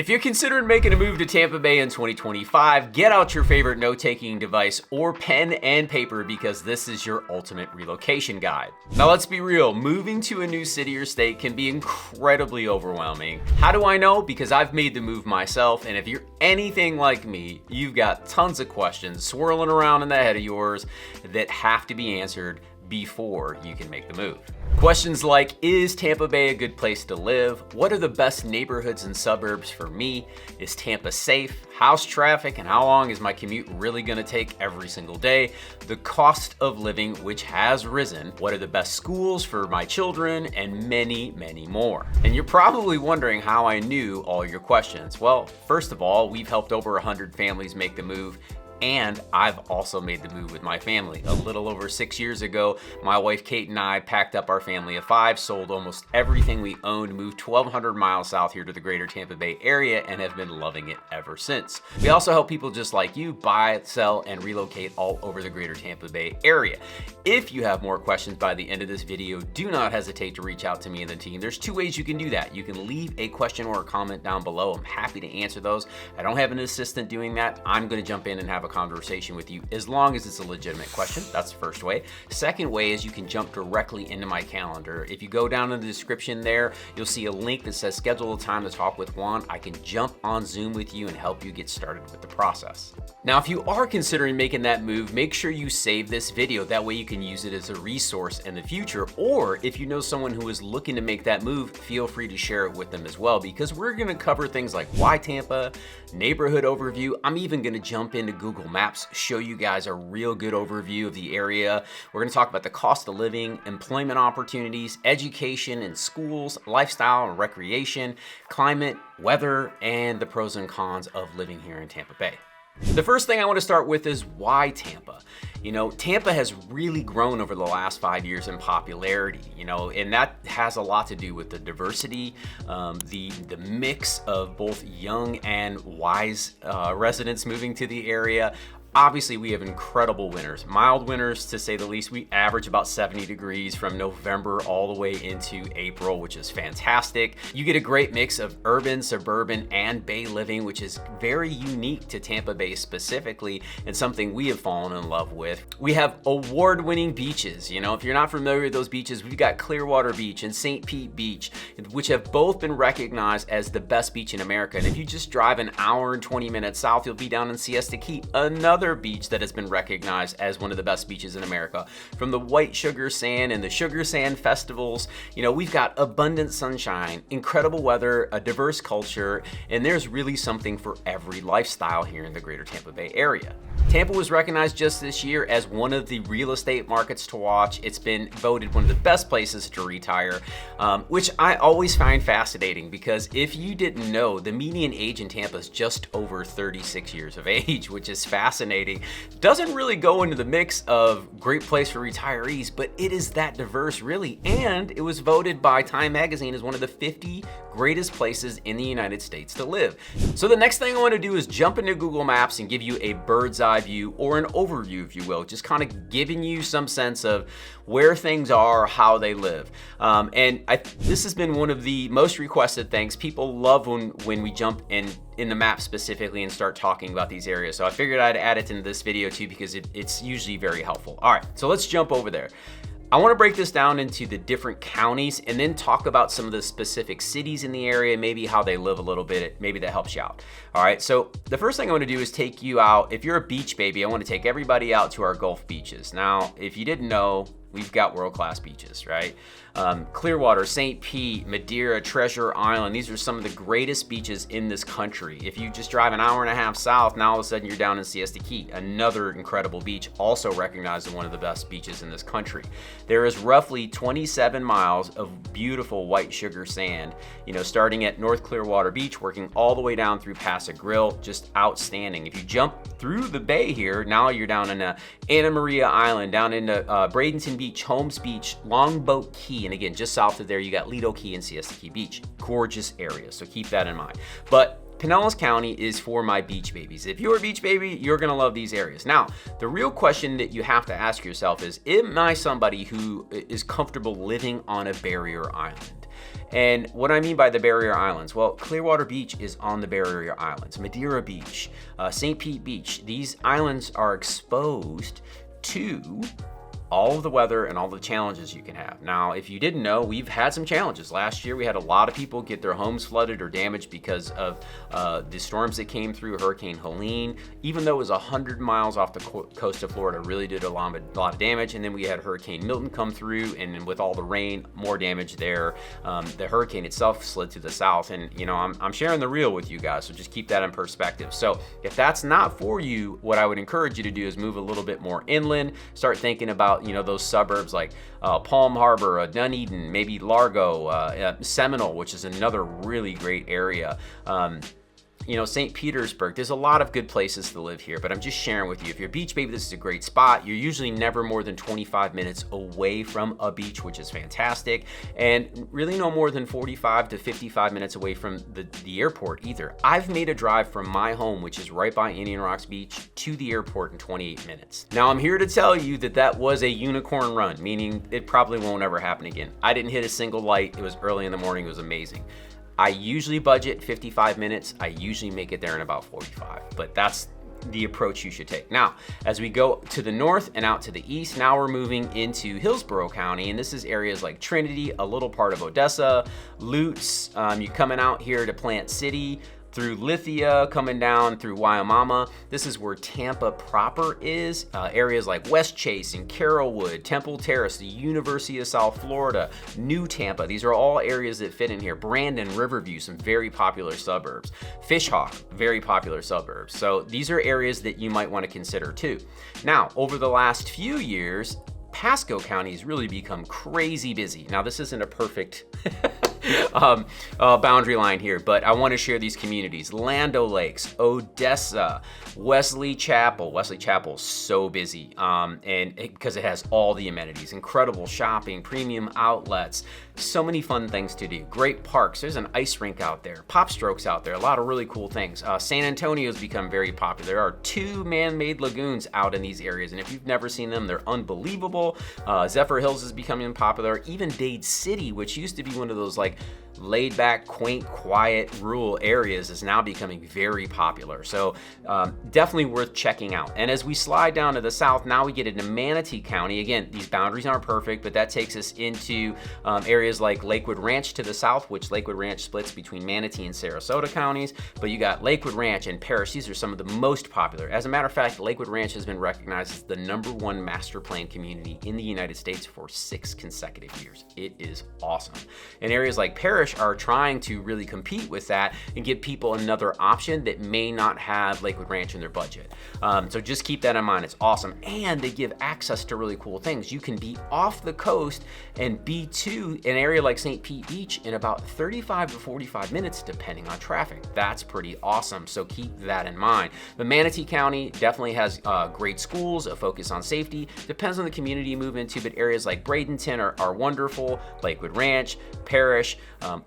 If you're considering making a move to Tampa Bay in 2025, get out your favorite note-taking device or pen and paper because this is your ultimate relocation guide. Now let's be real, moving to a new city or state can be incredibly overwhelming. How do I know? Because I've made the move myself, and if you're anything like me, you've got tons of questions swirling around in the head of yours that have to be answered before you can make the move. Questions like, is Tampa Bay a good place to live? What are the best neighborhoods and suburbs for me? Is Tampa safe? How's traffic and how long is my commute really gonna take every single day? The cost of living, which has risen. What are the best schools for my children? And many, many more. And you're probably wondering how I knew all your questions. Well, first of all, we've helped over 100 families make the move, and I've also made the move with my family. A little over 6 years ago, my wife Kate and I packed up our family of 5, sold almost everything we owned, moved 1,200 miles south here to the greater Tampa Bay area, and have been loving it ever since. We also help people just like you buy, sell, and relocate all over the greater Tampa Bay area. If you have more questions by the end of this video, do not hesitate to reach out to me and the team. There's 2 ways you can do that. You can leave a question or a comment down below. I'm happy to answer those. I don't have an assistant doing that. I'm gonna jump in and have a conversation with you as long as it's a legitimate question. That's the first way. Second way is you can jump directly into my calendar. If you go down in the description there, you'll see a link that says schedule a time to talk with Juan. I can jump on Zoom with you and help you get started with the process. Now, if you are considering making that move, make sure you save this video. That way you can use it as a resource in the future. Or if you know someone who is looking to make that move, feel free to share it with them as well, because we're gonna cover things like why Tampa, neighborhood overview. I'm even gonna jump into Google Maps, show you guys a real good overview of the area. We're gonna talk about the cost of living, employment opportunities, education and schools, lifestyle and recreation, climate, weather, and the pros and cons of living here in Tampa Bay. The first thing I want to start with is why Tampa? You know, Tampa has really grown over the last 5 years in popularity, you know, and that has a lot to do with the diversity, the mix of both young and wise residents moving to the area. Obviously, we have incredible winters, mild winters to say the least. We average about 70 degrees from November all the way into April, which is fantastic. You get a great mix of urban, suburban, and bay living, which is very unique to Tampa Bay specifically, and something we have fallen in love with. We have award-winning beaches. You know, if you're not familiar with those beaches, we've got Clearwater Beach and St. Pete Beach, which have both been recognized as the best beach in America. And if you just drive an hour and 20 minutes south, you'll be down in Siesta Key, another beach that has been recognized as one of the best beaches in America. From the white sugar sand and the sugar sand festivals, you know, we've got abundant sunshine, incredible weather, a diverse culture, and there's really something for every lifestyle here in the greater Tampa Bay area. Tampa was recognized just this year as one of the real estate markets to watch. It's been voted one of the best places to retire, which I always find fascinating, because if you didn't know, the median age in Tampa is just over 36 years of age, which is fascinating. Doesn't really go into the mix of great place for retirees, but it is that diverse really, and it was voted by Time Magazine as one of the 50 greatest places in the United States to live. So the next thing I want to do is jump into Google Maps and give you a bird's eye view, or an overview, if you will, just kind of giving you some sense of where things are, how they live. This has been one of the most requested things. People love when we jump in the map specifically and start talking about these areas. So I figured I'd add it in this video too, because it's usually very helpful. All right, so let's jump over there. I want to break this down into the different counties and then talk about some of the specific cities in the area, maybe how they live a little bit, maybe that helps you out. All right, so the first thing I want to do is take you out. If you're a beach baby, I want to take everybody out to our Gulf beaches. Now, if you didn't know, we've got world-class beaches, right? Clearwater, St. Pete, Madeira, Treasure Island. These are some of the greatest beaches in this country. If you just drive an hour and a half south, now all of a sudden you're down in Siesta Key, another incredible beach, also recognized as one of the best beaches in this country. There is roughly 27 miles of beautiful white sugar sand, you know, starting at North Clearwater Beach, working all the way down through Paso Grill, just outstanding. If you jump through the bay here, now you're down in Anna Maria Island, down into Bradenton Beach, Holmes Beach, Longboat Key, and again, just south of there, you got Lido Key and Siesta Key Beach. Gorgeous area, so keep that in mind. But Pinellas County is for my beach babies. If you're a beach baby, you're gonna love these areas. Now, the real question that you have to ask yourself is, am I somebody who is comfortable living on a barrier island? And what I mean by the barrier islands, well, Clearwater Beach is on the barrier islands. Madeira Beach, St. Pete Beach, these islands are exposed to all of the weather and all the challenges you can have. Now, if you didn't know, we've had some challenges. Last year, we had a lot of people get their homes flooded or damaged because of the storms that came through, Hurricane Helene. Even though it was 100 miles off the coast of Florida, really did a lot of damage. And then we had Hurricane Milton come through, and then with all the rain, more damage there. The hurricane itself slid to the south, and I'm sharing the real with you guys, so just keep that in perspective. So if that's not for you, what I would encourage you to do is move a little bit more inland, start thinking about those suburbs like Palm Harbor, Dunedin, maybe Largo, Seminole, which is another really great area. St. Petersburg, there's a lot of good places to live here, but I'm just sharing with you. If you're a beach baby, this is a great spot. You're usually never more than 25 minutes away from a beach, which is fantastic, and really no more than 45 to 55 minutes away from the airport either. I've made a drive from my home, which is right by Indian Rocks Beach, to the airport in 28 minutes. Now, I'm here to tell you that was a unicorn run, meaning it probably won't ever happen again. I didn't hit a single light. It was early in the morning. It was amazing. I usually budget 55 minutes. I usually make it there in about 45, but that's the approach you should take. Now, as we go to the north and out to the east, now we're moving into Hillsborough County, and this is areas like Trinity, a little part of Odessa, Lutz. You're coming out here to Plant City, through Lithia, coming down through Waimama. This is where Tampa proper is. Areas like West Chase and Carrollwood, Temple Terrace, the University of South Florida, New Tampa. These are all areas that fit in here. Brandon, Riverview, some very popular suburbs. Fishhawk, very popular suburbs. So these are areas that you might want to consider too. Now, over the last few years, Pasco County has really become crazy busy. Now, this isn't a perfect boundary line here, but I want to share these communities. Land O'Lakes, Odessa, Wesley Chapel. Wesley Chapel is so busy, and because it has all the amenities, incredible shopping, premium outlets, so many fun things to do. Great parks. There's an ice rink out there, Pop Strokes out there, a lot of really cool things. San Antonio's become very popular. There are 2 man-made lagoons out in these areas, and if you've never seen them, they're unbelievable. Zephyr Hills is becoming popular. Even Dade City, which used to be one of those like laid back, quaint, quiet, rural areas, is now becoming very popular. So definitely worth checking out. And as we slide down to the south, now we get into Manatee County. Again, these boundaries aren't perfect, but that takes us into areas like Lakewood Ranch to the south, which Lakewood Ranch splits between Manatee and Sarasota counties. But you got Lakewood Ranch and Parrish. These are some of the most popular. As a matter of fact, Lakewood Ranch has been recognized as the #1 master plan community in the United States for 6 consecutive years. It is awesome. And areas like Parrish are trying to really compete with that and give people another option that may not have Lakewood Ranch in their budget. So just keep that in mind. It's awesome. And they give access to really cool things. You can be off the coast and be to an area like St. Pete Beach in about 35 to 45 minutes, depending on traffic. That's pretty awesome. So keep that in mind. But Manatee County definitely has great schools, a focus on safety. Depends on the community you move into, but areas like Bradenton are wonderful. Lakewood Ranch, Parrish,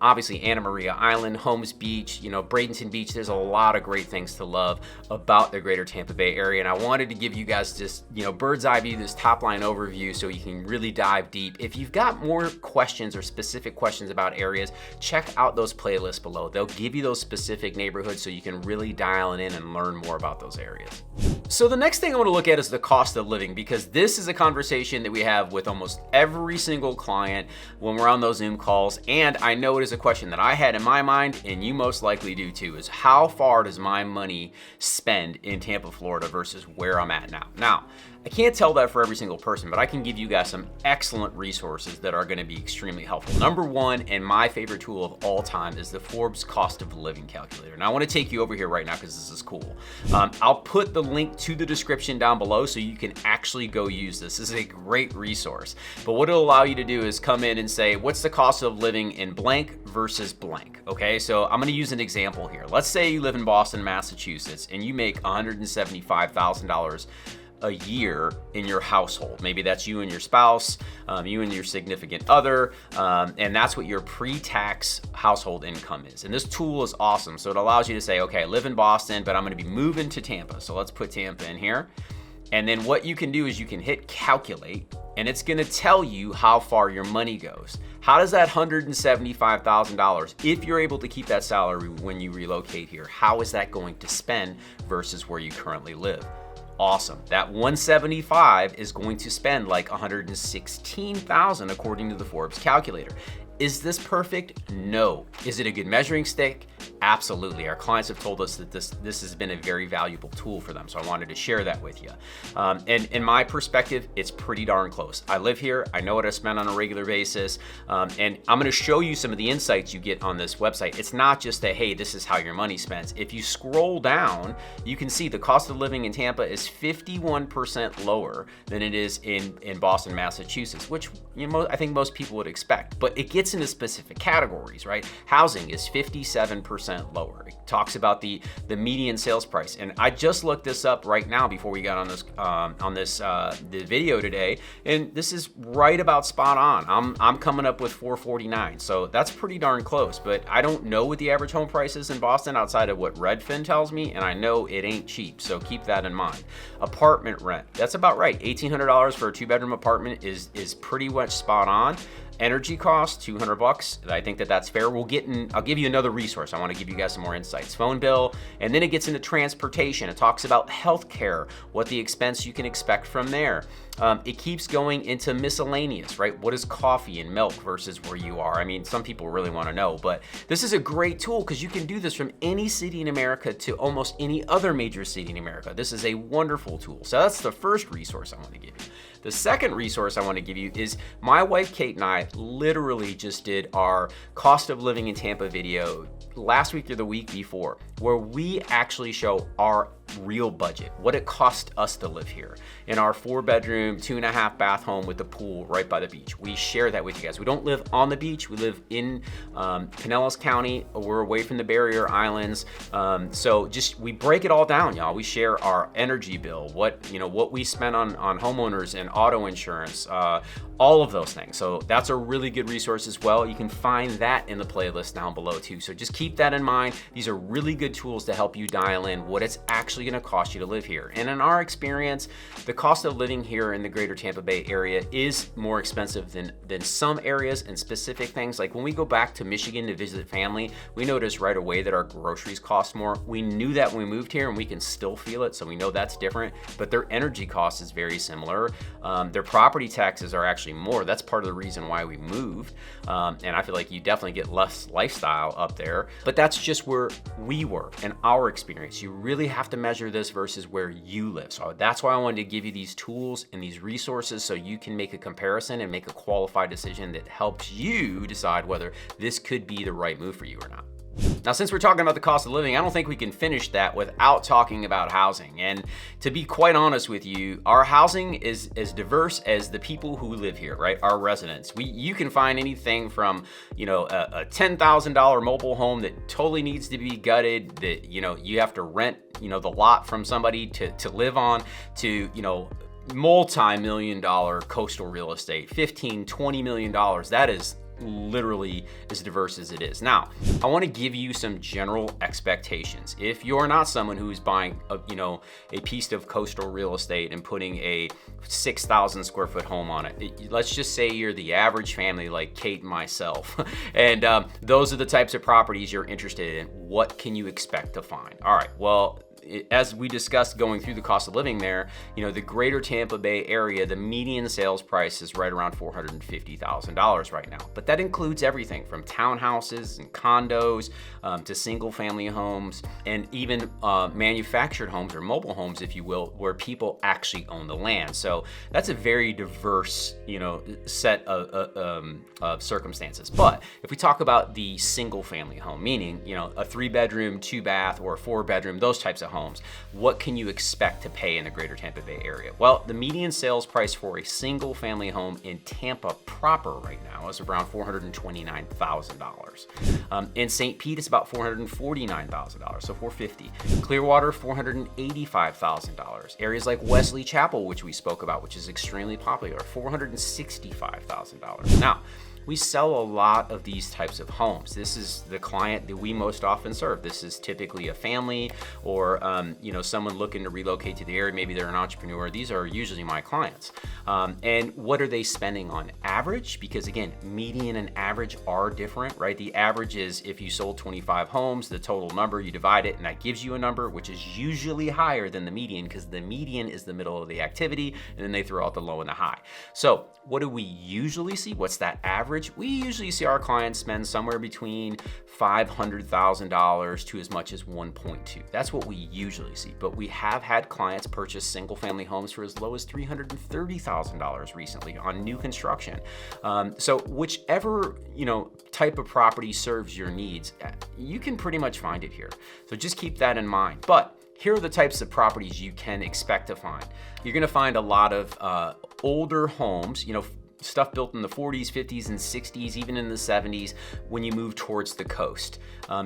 obviously Anna Maria Island, Holmes Beach, Bradenton Beach. There's a lot of great things to love about the greater Tampa Bay area. And I wanted to give you guys just, bird's eye view, this top line overview so you can really dive deep. If you've got more questions or specific questions about areas, check out those playlists below. They'll give you those specific neighborhoods so you can really dial it in and learn more about those areas. So the next thing I want to look at is the cost of living, because this is a conversation that we have with almost every single client when we're on those Zoom calls. And I know it is a question that I had in my mind, and you most likely do too, is how far does my money spend in Tampa, Florida versus where I'm at now? Now, I can't tell that for every single person, but I can give you guys some excellent resources that are going to be extremely helpful. Number one, and my favorite tool of all time, is the Forbes Cost of Living Calculator. Now I want to take you over here right now because this is cool. I'll put the link to the description down below so you can actually go use this. This is a great resource. But what it'll allow you to do is come in and say, what's the cost of living in blank versus blank? Okay, so I'm going to use an example here. Let's say you live in Boston, Massachusetts, and you make $175,000 a year in your household. Maybe that's you and your spouse, you and your significant other, and that's what your pre-tax household income is. And this tool is awesome. So it allows you to say, okay, I live in Boston, but I'm going to be moving to Tampa. So let's put Tampa in here. And then what you can do is you can hit calculate, and it's going to tell you how far your money goes. How does that $175,000, if you're able to keep that salary when you relocate here, how is that going to spend versus where you currently live? Awesome. That 175 is going to spend like 116,000 according to the Forbes calculator. Is this perfect? No. Is it a good measuring stick? Absolutely. Our clients have told us that this has been a very valuable tool for them, so I wanted to share that with you. And in my perspective, it's pretty darn close. I live here. I know what I spend on a regular basis, and I'm going to show you some of the insights you get on this website. It's not just that, hey, this is how your money spends. If you scroll down, you can see the cost of living in Tampa is 51% lower than it is in Boston, Massachusetts, which I think most people would expect. But it gets into specific categories, right? Housing is 57% lower. It talks about the median sales price, and I just looked this up right now before we got on this the video today, and this is right about spot on. I'm coming up with 449, so that's pretty darn close. But I don't know what the average home price is in Boston outside of what Redfin tells me, and I know it ain't cheap, so keep that in mind. Apartment rent, that's about right. $1,800 for a 2-bedroom apartment is pretty much spot on. Energy costs, $200. I think that's fair. I'll give you another resource. I want to give you guys some more insights. Phone bill, and then it gets into transportation. It talks about healthcare, what the expense you can expect from there. It keeps going into miscellaneous, right? What is coffee and milk versus where you are? I mean, some people really want to know, but this is a great tool because you can do this from any city in America to almost any other major city in America. This is a wonderful tool. So that's the first resource I want to give you. The second resource I want to give you is my wife, Kate, and I literally just did our cost of living in Tampa video last week or the week before, where we actually show our real budget, what it cost us to live here in our 4-bedroom, 2.5 bath home with the pool right by the beach. We share that with you guys. We don't live on the beach. We live in Pinellas County. We're away from the barrier islands. So we break it all down, y'all. We share our energy bill, what we spend on homeowners and auto insurance, all of those things. So that's a really good resource as well. You can find that in the playlist down below too. So just keep that in mind. These are really good tools to help you dial in what it's actually going to cost you to live here. And in our experience, the cost of living here in the greater Tampa Bay area is more expensive than some areas and specific things. Like when we go back to Michigan to visit family, we noticed right away that our groceries cost more. We knew that when we moved here, and we can still feel it, so we know that's different, but their energy cost is very similar. Their property taxes are actually more. That's part of the reason why we moved. And I feel like you definitely get less lifestyle up there, but that's just where we were in our experience. You really have to measure this versus where you live. So that's why I wanted to give you these tools and these resources so you can make a comparison and make a qualified decision that helps you decide whether this could be the right move for you or not. Now, since we're talking about the cost of living, I don't think we can finish that without talking about housing. And to be quite honest with you, our housing is as diverse as the people who live here, right? Our residents. You can find anything from, a $10,000 mobile home that totally needs to be gutted, that, you have to rent, the lot from somebody to live on, to, multi-million-dollar coastal real estate, $15, $20 million. That is literally as diverse as it is. Now, I want to give you some general expectations. If you're not someone who's buying a piece of coastal real estate and putting a 6,000 square foot home on it, let's just say you're the average family like Kate and myself, and those are the types of properties you're interested in. What can you expect to find? All right, well, as we discussed going through the cost of living there, the greater Tampa Bay area, the median sales price is right around $450,000 right now. But that includes everything from townhouses and condos to single family homes, and even manufactured homes or mobile homes, if you will, where people actually own the land. So that's a very diverse, set of circumstances. But if we talk about the single family home, meaning, a 3-bedroom, 2-bath, or a 4-bedroom, those types of homes, what can you expect to pay in the greater Tampa Bay area? Well, the median sales price for a single family home in Tampa proper right now is around $429,000. In St. Pete, it's about $449,000, so $450,000. Clearwater, $485,000. Areas like Wesley Chapel, which we spoke about, which is extremely popular, $465,000. Now, we sell a lot of these types of homes. This is the client that we most often serve. This is typically a family or someone looking to relocate to the area. Maybe they're an entrepreneur. These are usually my clients. And what are they spending on average? Because again, median and average are different, right? The average is if you sold 25 homes, the total number, you divide it, and that gives you a number, which is usually higher than the median, because the median is the middle of the activity, and then they throw out the low and the high. So what do we usually see? What's that average? We usually see our clients spend somewhere between $500,000 to as much as 1.2. That's what we usually see. But we have had clients purchase single family homes for as low as $330,000 recently on new construction. So whichever type of property serves your needs, you can pretty much find it here. So just keep that in mind. But here are the types of properties you can expect to find. You're gonna find a lot of older homes, stuff built in the 40s, 50s, and 60s, even in the 70s when you move towards the coast.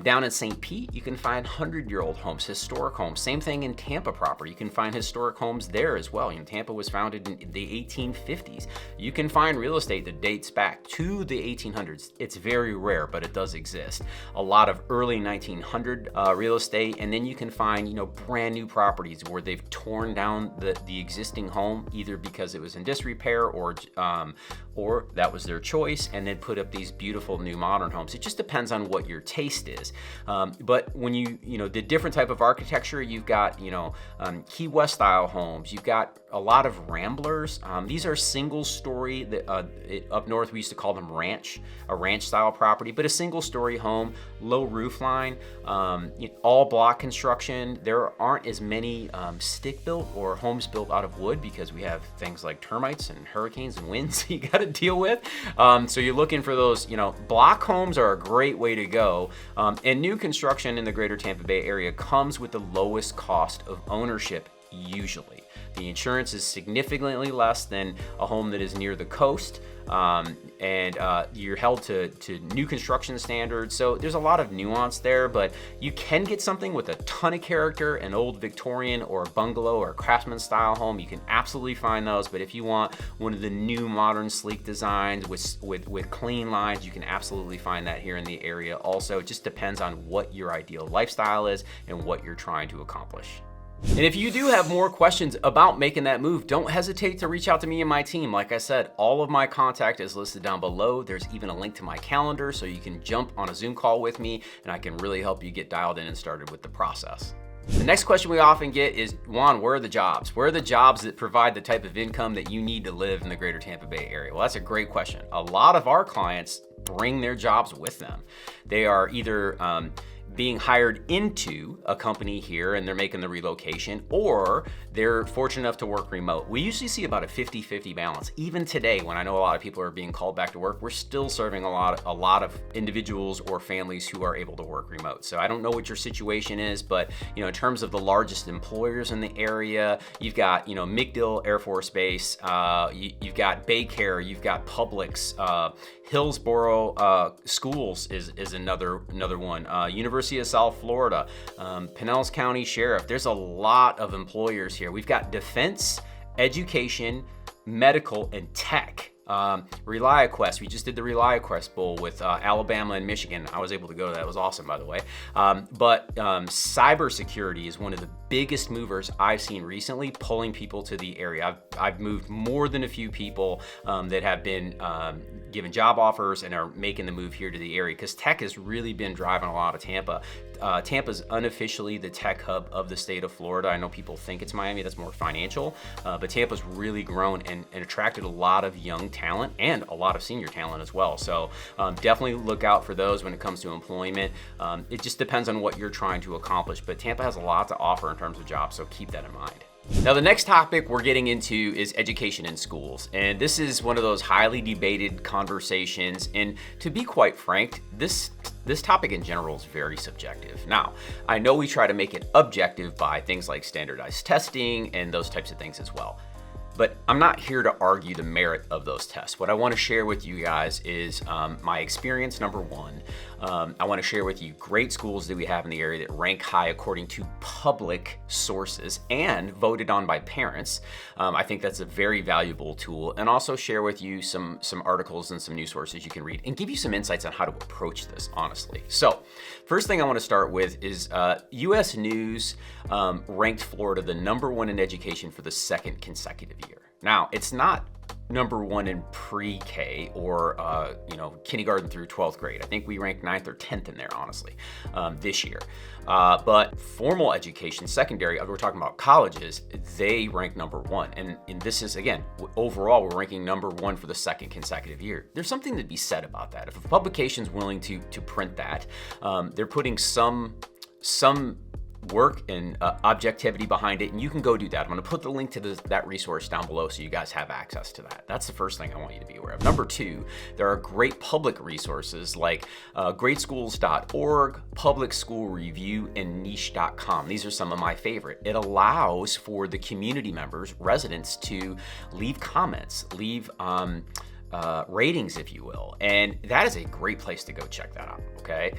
Down in St. Pete, you can find 100-year-old homes, historic homes. Same thing in Tampa proper. You can find historic homes there as well. Tampa was founded in the 1850s. You can find real estate that dates back to the 1800s. It's very rare, but it does exist. A lot of early 1900 real estate, and then you can find brand new properties where they've torn down the existing home, either because it was in disrepair or that was their choice, and then put up these beautiful new modern homes. It just depends on what your taste is. But when the different type of architecture, you've got Key West style homes, you've got a lot of ramblers. These are single story up north we used to call them a ranch style property, but a single story home, low roof line, all block construction. There aren't as many stick built or homes built out of wood because we have things like termites and hurricanes and winds you got to deal with. So you're looking for those, block homes are a great way to go. And new construction in the greater Tampa Bay area comes with the lowest cost of ownership usually. The insurance is significantly less than a home that is near the coast, and you're held to new construction standards. So there's a lot of nuance there, but you can get something with a ton of character, an old Victorian or a bungalow or a craftsman style home. You can absolutely find those, but if you want one of the new modern sleek designs with clean lines, you can absolutely find that here in the area also. It just depends on what your ideal lifestyle is and what you're trying to accomplish. And if you do have more questions about making that move, don't hesitate to reach out to me and my team. Like I said, all of my contact is listed down below. There's even a link to my calendar so you can jump on a Zoom call with me and I can really help you get dialed in and started with the process. The next question we often get is, Juan, where are the jobs? Where are the jobs that provide the type of income that you need to live in the greater Tampa Bay area? Well, that's a great question. A lot of our clients bring their jobs with them. They are either being hired into a company here and they're making the relocation, or they're fortunate enough to work remote. We usually see about a 50-50 balance. Even today, when I know a lot of people are being called back to work, we're still serving a lot of individuals or families who are able to work remote. So I don't know what your situation is, but in terms of the largest employers in the area, you've got MacDill Air Force Base, you've got Baycare, you've got Publix, Hillsborough Schools is another one. University of South Florida, Pinellas County Sheriff. There's a lot of employers here. We've got defense, education, medical, and tech. ReliaQuest, we just did the ReliaQuest Bowl with Alabama and Michigan. I was able to go to that. It was awesome, by the way. But cybersecurity is one of the biggest movers I've seen recently, pulling people to the area. I've moved more than a few people that have been given job offers and are making the move here to the area, because tech has really been driving a lot of Tampa. Tampa's unofficially the tech hub of the state of Florida. I know people think it's Miami, that's more financial, but Tampa's really grown and attracted a lot of young talent and a lot of senior talent as well. So definitely look out for those when it comes to employment. It just depends on what you're trying to accomplish, but Tampa has a lot to offer in terms of jobs, so keep that in mind. Now, the next topic we're getting into is education in schools. And this is one of those highly debated conversations. And to be quite frank, this topic in general is very subjective. Now, I know we try to make it objective by things like standardized testing and those types of things as well. But I'm not here to argue the merit of those tests. What I want to share with you guys is my experience, number one, I want to share with you great schools that we have in the area that rank high according to public sources and voted on by parents. I think that's a very valuable tool, and also share with you some articles and some news sources you can read and give you some insights on how to approach this honestly. So first thing I want to start with is US News ranked Florida the #1 in education for the second consecutive year. Now, it's not #1 in pre-K or kindergarten through 12th grade. I think we ranked 9th or 10th in there, honestly, this year. But formal education, secondary, we're talking about colleges, they rank #1. And this is, again, overall, we're ranking #1 for the second consecutive year. There's something to be said about that. If a publication's willing to print that, they're putting some work and objectivity behind it, and you can go do that. I'm going to put the link to that resource down below so you guys have access to that. That's the first thing I want you to be aware of. Number 2, there are great public resources like greatschools.org, Public School Review, and niche.com. These are some of my favorite. It allows for the community members, residents, to leave comments, leave ratings, if you will, and that is a great place to go check that out. Okay,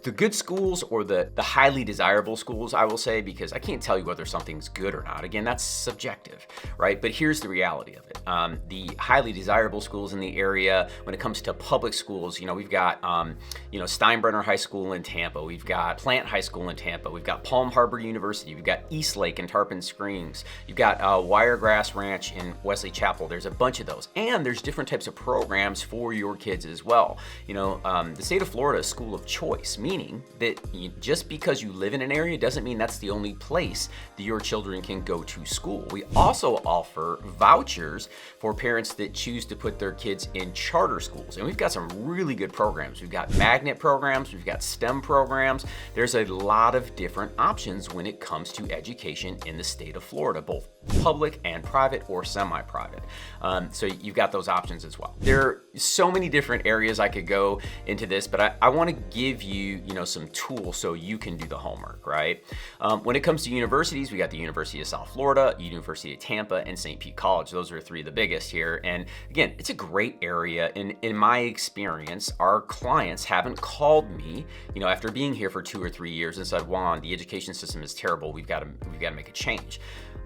the good schools or the highly desirable schools, I will say, because I can't tell you whether something's good or not. Again, that's subjective, right? But here's the reality of it. The highly desirable schools in the area, when it comes to public schools, we've got Steinbrenner High School in Tampa, we've got Plant High School in Tampa, we've got Palm Harbor University, we've got East Lake and Tarpon Springs, you've got Wiregrass Ranch in Wesley Chapel. There's a bunch of those, and there's different types of programs for your kids as well. The state of Florida is a school of choice, meaning that just because you live in an area doesn't mean that's the only place that your children can go to school. We also offer vouchers for parents that choose to put their kids in charter schools, and we've got some really good programs. We've got magnet programs, we've got STEM programs. There's a lot of different options when it comes to education in the state of Florida, both public and private or semi-private. So you've got those options as well. There are so many different areas I could go into this, but I want to give you, some tools so you can do the homework, right? When it comes to universities, we got the University of South Florida, University of Tampa, and St. Pete College. Those are 3 of the biggest here. And again, it's a great area. And in my experience, our clients haven't called me, after being here for 2 or 3 years and said, Juan, the education system is terrible. We've got to make a change.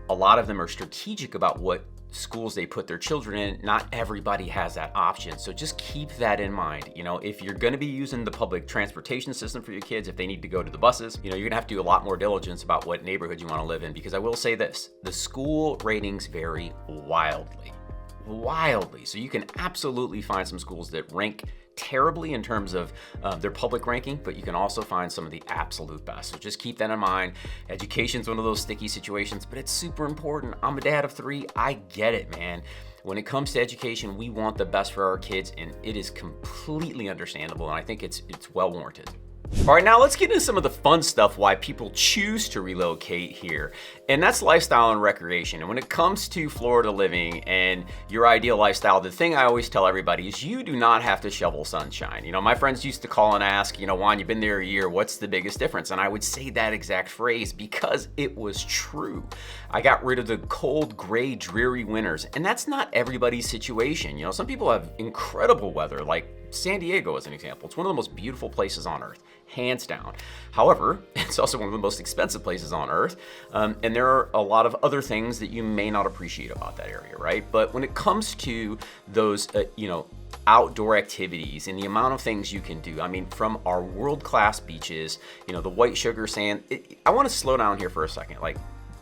A lot of them are strategic about what schools they put their children in. Not everybody has that option. So just keep that in mind. If you're going to be using the public transportation system for your kids, if they need to go to the buses, you're going to have to do a lot more diligence about what neighborhood you want to live in, because I will say this, the school ratings vary wildly. So you can absolutely find some schools that rank terribly in terms of their public ranking, but you can also find some of the absolute best. So just keep that in mind. Education's one of those sticky situations, but it's super important. I'm a dad of 3. I get it, man. When it comes to education, we want the best for our kids, and it is completely understandable, and I think it's well warranted. All right, now let's get into some of the fun stuff why people choose to relocate here, and that's lifestyle and recreation. And when it comes to Florida living and your ideal lifestyle, the thing I always tell everybody is you do not have to shovel sunshine. My friends used to call and ask, Juan, you've been there a year, what's the biggest difference? And I would say that exact phrase because it was true. I got rid of the cold, gray, dreary winters, and that's not everybody's situation. Some people have incredible weather, like San Diego as an example. It's one of the most beautiful places on earth, hands down. However, it's also one of the most expensive places on earth, and there are a lot of other things that you may not appreciate about that area, right? But when it comes to those, outdoor activities and the amount of things you can do, from our world-class beaches, the white sugar sand. I want to slow down here for a second. Like,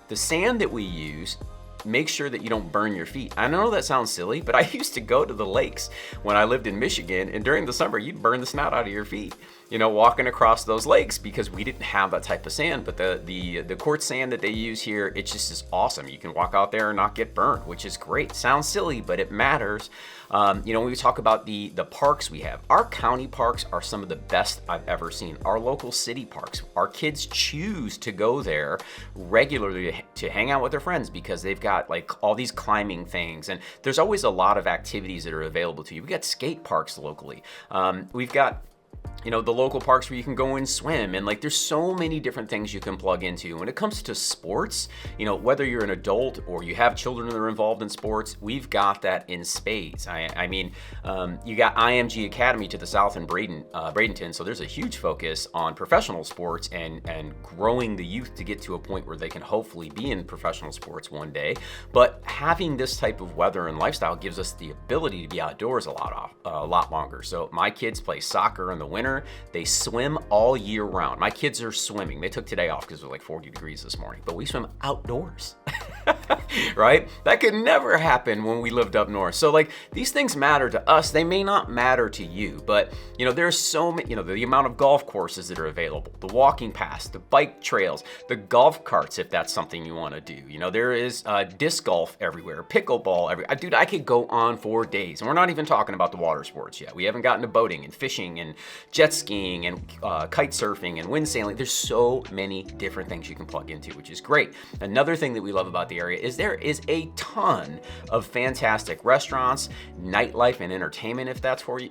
the sand that we use, make sure that you don't burn your feet. I know that sounds silly, but I used to go to the lakes when I lived in Michigan, and during the summer, you'd burn the snot out of your feet, walking across those lakes because we didn't have that type of sand. But the quartz sand that they use here, it just is awesome. You can walk out there and not get burned, which is great. Sounds silly, but it matters. When we talk about the parks we have, our county parks are some of the best I've ever seen. Our local city parks, our kids choose to go there regularly to hang out with their friends because they've got like all these climbing things, and there's always a lot of activities that are available to you. We've got skate parks locally. We've got the local parks where you can go and swim, and like there's so many different things you can plug into. When it comes to sports, whether you're an adult or you have children that are involved in sports, we've got that in spades. I mean, you got IMG Academy to the south in Bradenton, so there's a huge focus on professional sports and growing the youth to get to a point where they can hopefully be in professional sports one day. But having this type of weather and lifestyle gives us the ability to be outdoors a lot longer. So my kids play soccer in the winter. They swim all year round. My kids are swimming. They took today off because it was like 40 degrees this morning, but we swim outdoors, right? That could never happen when we lived up north. So like these things matter to us. They may not matter to you, but there's so many, the amount of golf courses that are available, the walking paths, the bike trails, the golf carts, if that's something you want to do. There is disc golf everywhere, pickleball everywhere. Dude, I could go on for days. And we're not even talking about the water sports yet. We haven't gotten to boating and fishing and jet skiing and kite surfing and wind sailing. There's so many different things you can plug into, which is great. Another thing that we love about the area is there is a ton of fantastic restaurants, nightlife, and entertainment if that's for you.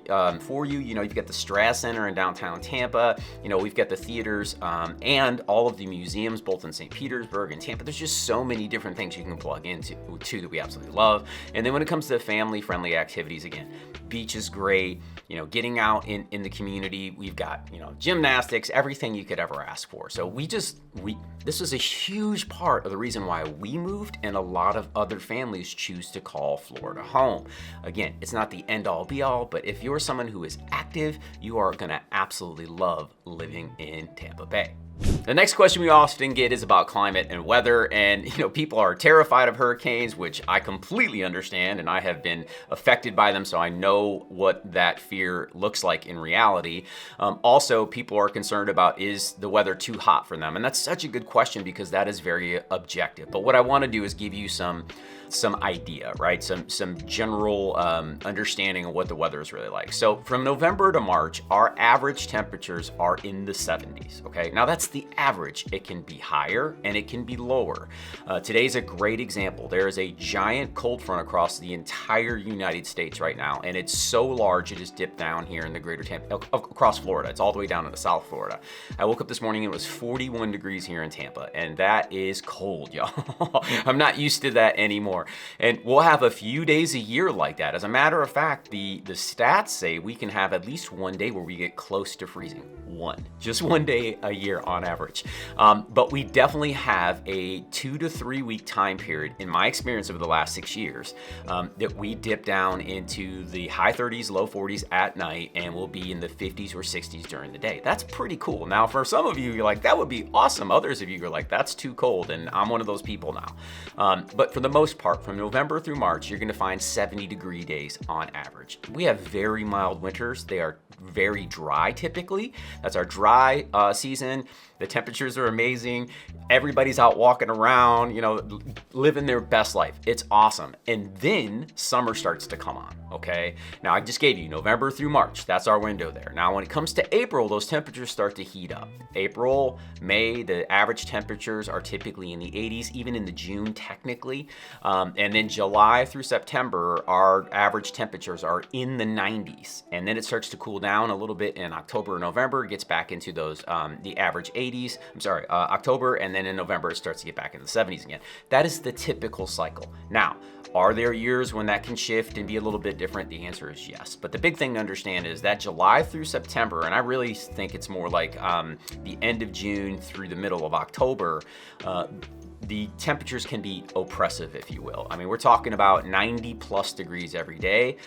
You've got the Strass Center in downtown Tampa. We've got the theaters and all of the museums, both in St. Petersburg and Tampa. There's just so many different things you can plug into too that we absolutely love. And then when it comes to family-friendly activities, again, beach is great. Getting out in the community, we've got gymnastics, everything you could ever ask for. So this was a huge part of the reason why we moved, and a lot of other families choose to call Florida home. Again, it's not the end all be all, but if you're someone who is active, you are gonna absolutely love living in Tampa Bay. The next question we often get is about climate and weather, and people are terrified of hurricanes, which I completely understand, and I have been affected by them, so I know what that fear looks like in reality. Also, people are concerned about, is the weather too hot for them? And that's such a good question because that is very objective. But what I want to do is give you some idea, right? Some general understanding of what the weather is really like. So from November to March, our average temperatures are in the 70s, okay? Now that's the average. It can be higher and it can be lower. Today's a great example. There is a giant cold front across the entire United States right now, and it's so large it has dipped down here in the greater Tampa, across Florida. It's all the way down into South Florida. I woke up this morning and it was 41 degrees here in Tampa, and that is cold, y'all. I'm not used to that anymore. And we'll have a few days a year like that. As a matter of fact, the stats say we can have at least one day where we get close to freezing. Just one day a year on average. But we definitely have a 2 to 3 week time period, in my experience over the last 6 years, that we dip down into the high 30s, low 40s at night, and we'll be in the 50s or 60s during the day. That's pretty cool. Now, for some of you, you're like, that would be awesome. Others of you are like, that's too cold, and I'm one of those people now. But for the most part, from November through March, you're gonna find 70-degree days on average. We have very mild winters. They are very dry typically. That's our dry season. The temperatures are amazing. Everybody's out walking around, living their best life. It's awesome. And then summer starts to come on, okay? Now, I just gave you November through March. That's our window there. Now, when it comes to April, those temperatures start to heat up. April, May, the average temperatures are typically in the 80s, even in the June technically. And then July through September, our average temperatures are in the 90s. And then it starts to cool down a little bit in October or November. It gets back into those, the average 80s. October, and then in November it starts to get back in the 70s again. That is the typical cycle. Now, are there years when that can shift and be a little bit different? The answer is yes. But the big thing to understand is that July through September, and I really think it's more like the end of June through the middle of October, the temperatures can be oppressive, if you will. I mean, we're talking about 90 plus degrees every day.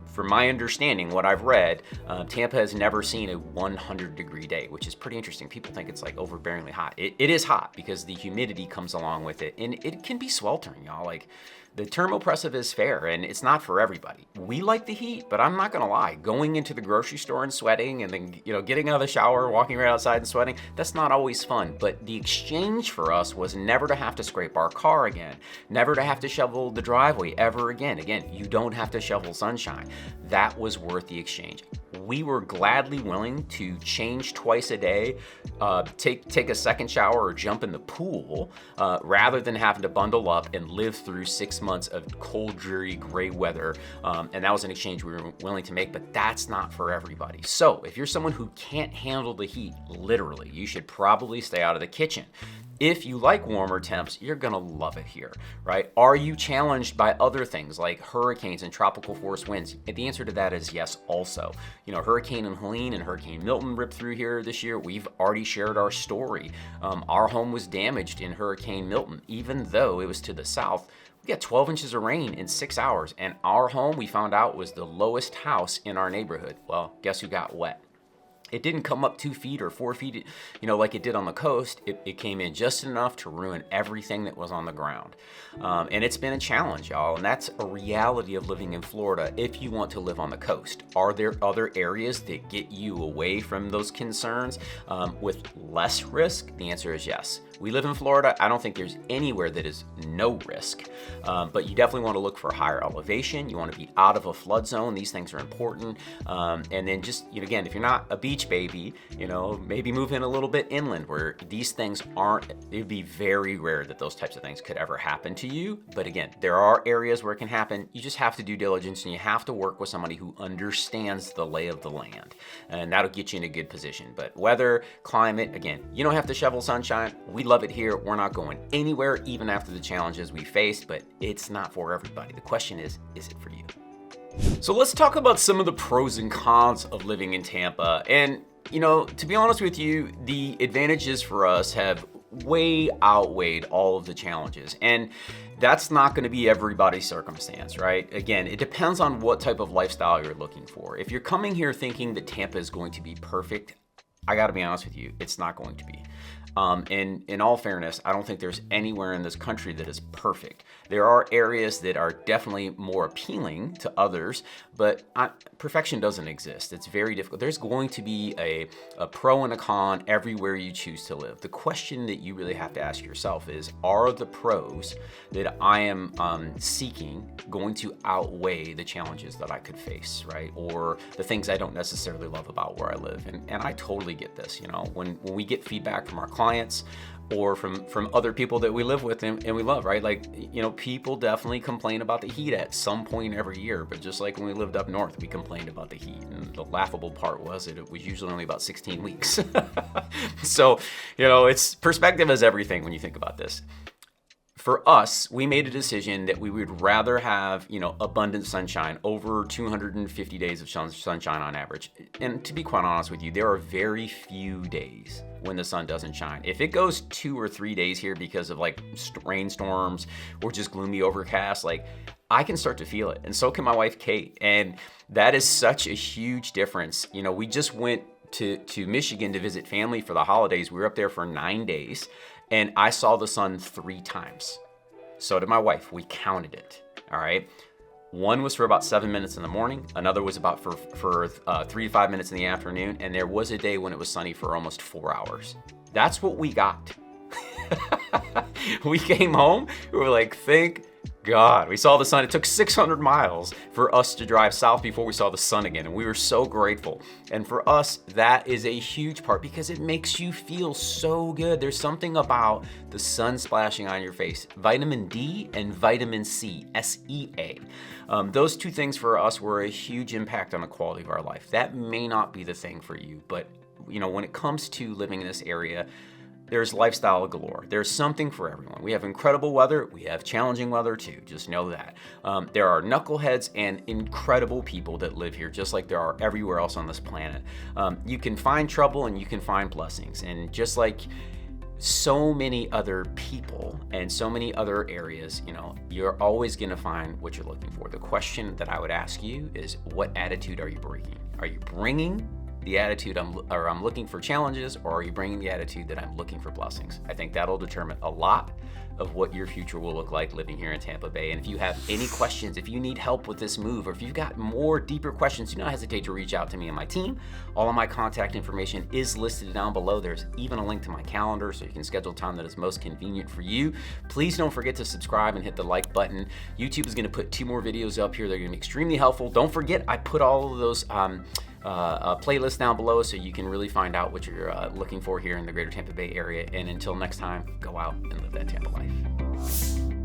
From my understanding, what I've read, Tampa has never seen a 100-degree day, which is pretty interesting. People think it's like overbearingly hot. It is hot because the humidity comes along with it, and it can be sweltering, y'all. Like, the term oppressive is fair, and it's not for everybody. We like the heat, but I'm not gonna lie. Going into the grocery store and sweating, and then getting out of the shower, walking right outside and sweating, that's not always fun. But the exchange for us was never to have to scrape our car again, never to have to shovel the driveway ever again. Again, you don't have to shovel sunshine. That was worth the exchange. we were gladly willing to change twice a day, take a second shower or jump in the pool, rather than having to bundle up and live through 6 months of cold, dreary, gray weather. And that was an exchange we were willing to make, but that's not for everybody. So if you're someone who can't handle the heat, literally, you should probably stay out of the kitchen. If you like warmer temps, you're gonna love it here, right? Are you challenged by other things like hurricanes and tropical force winds? The answer to that is yes also. You know, Hurricane Helene and Hurricane Milton ripped through here this year. We've already shared our story. Our home was damaged in Hurricane Milton, even though it was to the south. We got 12 inches of rain in 6 hours, and our home, we found out, was the lowest house in our neighborhood. Well, guess who got wet? It didn't come up 2 feet or 4 feet, you know, like it did on the coast. It came in just enough to ruin everything that was on the ground. And it's been a challenge, y'all. And that's a reality of living in Florida if you want to live on the coast. Are there other areas that get you away from those concerns with less risk? The answer is yes. We live in Florida. I don't think there's anywhere that is no risk, but you definitely want to look for higher elevation. You want to be out of a flood zone. These things are important. And then just, you know, again, if you're not a beach baby, you know, maybe move in a little bit inland where these things aren't, it'd be very rare that those types of things could ever happen to you. But again, there are areas where it can happen. You just have to do diligence and you have to work with somebody who understands the lay of the land, and that'll get you in a good position. But weather, climate, again, you don't have to shovel sunshine. We love it here. We're not going anywhere, even after the challenges we faced, but it's not for everybody. The question is it for you? So let's talk about some of the pros and cons of living in Tampa. And, you know, to be honest with you, the advantages for us have way outweighed all of the challenges. And that's not going to be everybody's circumstance, right? Again, it depends on what type of lifestyle you're looking for. If you're coming here thinking that Tampa is going to be perfect, I got to be honest with you, it's not going to be. And in all fairness, I don't think there's anywhere in this country that is perfect. There are areas that are definitely more appealing to others, but perfection doesn't exist. It's very difficult. There's going to be a pro and a con everywhere you choose to live. The question that you really have to ask yourself is, are the pros that I am seeking going to outweigh the challenges that I could face, right? Or the things I don't necessarily love about where I live. And I totally get this, you know, when we get feedback from our clients or from other people that we live with and we love, right? Like, you know, people definitely complain about the heat at some point every year, but just like when we lived up north, we complained about the heat. And the laughable part was that it was usually only about 16 weeks. So, you know, it's perspective is everything when you think about this. For us, we made a decision that we would rather have, you know, abundant sunshine, over 250 days of sunshine on average. And to be quite honest with you, there are very few days when the sun doesn't shine. If it goes 2 or 3 days here because of like rainstorms or just gloomy overcast, like I can start to feel it. And so can my wife, Kate. And that is such a huge difference. You know, we just went to Michigan to visit family for the holidays. We were up there for 9 days. And I saw the sun 3 times. So did my wife. We counted it. All right. One was for about 7 minutes in the morning. Another was about for 3 to 5 minutes in the afternoon. And there was a day when it was sunny for almost 4 hours. That's what we got. We came home. We were like, thank God. We saw the sun. It took 600 miles for us to drive south before we saw the sun again. And we were so grateful. And for us, that is a huge part because it makes you feel so good. There's something about the sun splashing on your face. Vitamin D and vitamin C, SEA. Those two things for us were a huge impact on the quality of our life. That may not be the thing for you, but you know, when it comes to living in this area, there's lifestyle galore. There's something for everyone. We have incredible weather. We have challenging weather too. Just know that. There are knuckleheads and incredible people that live here, just like there are everywhere else on this planet. You can find trouble and you can find blessings. And just like so many other people and so many other areas, you know, you're always going to find what you're looking for. The question that I would ask you is, what attitude are you bringing? Are you bringing the attitude I'm looking for challenges, or are you bringing the attitude that I'm looking for blessings? I think that'll determine a lot of what your future will look like living here in Tampa Bay. And if you have any questions, if you need help with this move, or if you've got more deeper questions, do not hesitate to reach out to me and my team. All of my contact information is listed down below. There's even a link to my calendar so you can schedule time that is most convenient for you. Please don't forget to subscribe and hit the like button. YouTube is going to put 2 more videos up here. They're going to be extremely helpful. Don't forget, I put all of those a playlist down below so you can really find out what you're looking for here in the greater Tampa Bay area. And until next time, go out and live that Tampa life.